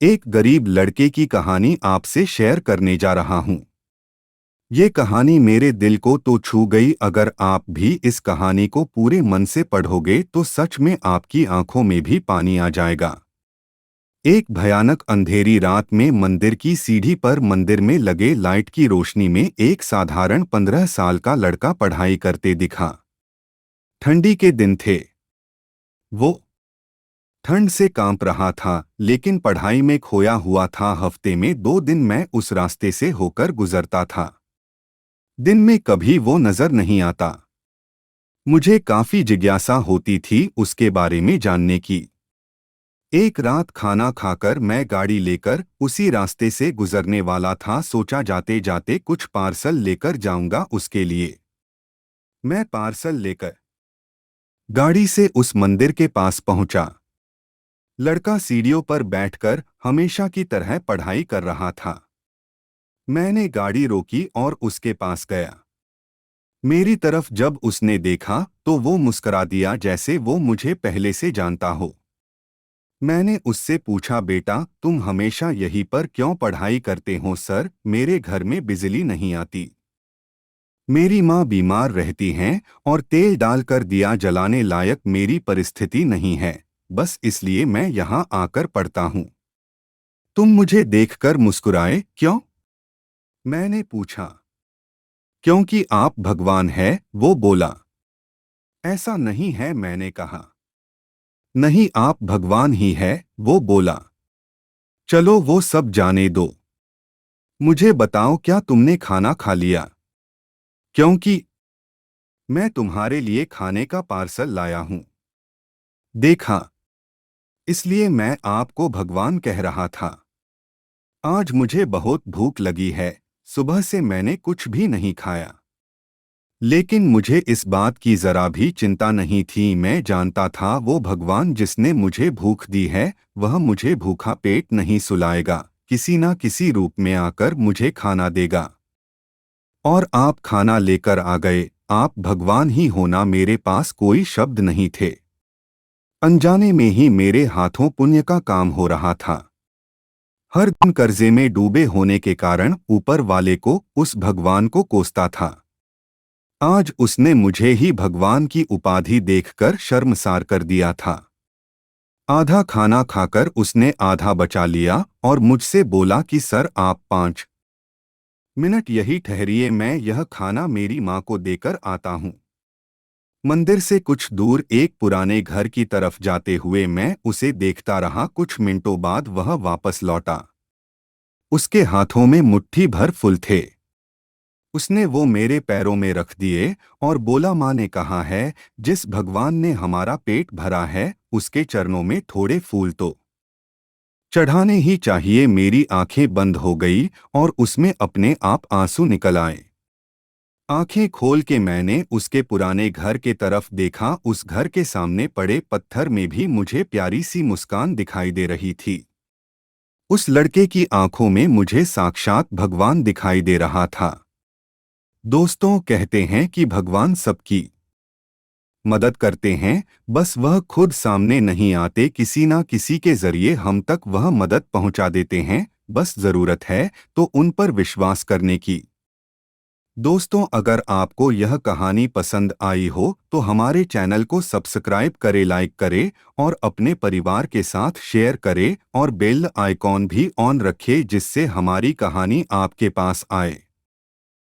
एक गरीब लड़के की कहानी आपसे शेयर करने जा रहा हूं। ये कहानी मेरे दिल को तो छू गई। अगर आप भी इस कहानी को पूरे मन से पढ़ोगे तो सच में आपकी आंखों में भी पानी आ जाएगा। एक भयानक अंधेरी रात में मंदिर की सीढ़ी पर मंदिर में लगे लाइट की रोशनी में एक साधारण 15 साल का लड़का पढ़ाई करते दिखा। ठंडी के दिन थे। वो ठंड से कांप रहा था, लेकिन पढ़ाई में खोया हुआ था। हफ्ते में 2 दिन मैं उस रास्ते से होकर गुजरता था। दिन में कभी वो नजर नहीं आता। मुझे काफी जिज्ञासा होती थी उसके बारे में जानने की। एक रात खाना खाकर मैं गाड़ी लेकर उसी रास्ते से गुजरने वाला था। सोचा जाते जाते कुछ पार्सल लेकर जाऊंगा उसके लिए। मैं पार्सल लेकर गाड़ी से उस मंदिर के पास पहुंचा। लड़का सीढ़ियों पर बैठकर हमेशा की तरह पढ़ाई कर रहा था। मैंने गाड़ी रोकी और उसके पास गया। मेरी तरफ जब उसने देखा तो वो मुस्कुरा दिया, जैसे वो मुझे पहले से जानता हो। मैंने उससे पूछा, बेटा तुम हमेशा यहीं पर क्यों पढ़ाई करते हो? सर, मेरे घर में बिजली नहीं आती। मेरी माँ बीमार रहती हैं और तेल डालकर दिया जलाने लायक मेरी परिस्थिति नहीं है। बस इसलिए मैं यहाँ आकर पढ़ता हूँ। तुम मुझे देखकर मुस्कुराए क्यों? मैंने पूछा। क्योंकि आप भगवान है, वो बोला। ऐसा नहीं है, मैंने कहा। नहीं, आप भगवान ही है, वो बोला। चलो वो सब जाने दो। मुझे बताओ, क्या तुमने खाना खा लिया? क्योंकि मैं तुम्हारे लिए खाने का पार्सल लाया हूं। देखा, इसलिए मैं आपको भगवान कह रहा था। आज मुझे बहुत भूख लगी है। सुबह से मैंने कुछ भी नहीं खाया। लेकिन मुझे इस बात की जरा भी चिंता नहीं थी। मैं जानता था वो भगवान जिसने मुझे भूख दी है, वह मुझे भूखा पेट नहीं सुलाएगा। किसी न किसी रूप में आकर मुझे खाना देगा। और आप खाना लेकर आ गए। आप भगवान ही होना। मेरे पास कोई शब्द नहीं थे। अनजाने में ही मेरे हाथों पुण्य का काम हो रहा था। हर दिन कर्जे में डूबे होने के कारण ऊपर वाले को, उस भगवान को कोसता था। आज उसने मुझे ही भगवान की उपाधि देखकर शर्मसार कर दिया था। आधा खाना खाकर उसने आधा बचा लिया और मुझसे बोला कि सर, आप 5 मिनट यही ठहरिए, मैं यह खाना मेरी माँ को देकर आता हूँ। मंदिर से कुछ दूर एक पुराने घर की तरफ जाते हुए मैं उसे देखता रहा। कुछ मिनटों बाद वह वापस लौटा। उसके हाथों में मुट्ठी भर फूल थे। उसने वो मेरे पैरों में रख दिए और बोला, माँ ने कहा है, जिस भगवान ने हमारा पेट भरा है उसके चरणों में थोड़े फूल तो चढ़ाने ही चाहिए। मेरी आंखें बंद हो गई और उसमें अपने आप आंसू निकल आए। आंखें खोल के मैंने उसके पुराने घर के तरफ देखा। उस घर के सामने पड़े पत्थर में भी मुझे प्यारी सी मुस्कान दिखाई दे रही थी। उस लड़के की आंखों में मुझे साक्षात भगवान दिखाई दे रहा था। दोस्तों, कहते हैं कि भगवान सबकी मदद करते हैं, बस वह खुद सामने नहीं आते। किसी ना किसी के जरिए हम तक वह मदद पहुंचा देते हैं। बस जरूरत है तो उन पर विश्वास करने की। दोस्तों, अगर आपको यह कहानी पसंद आई हो तो हमारे चैनल को सब्सक्राइब करें, लाइक करें और अपने परिवार के साथ शेयर करें और बेल आइकॉन भी ऑन रखें, जिससे हमारी कहानी आपके पास आए।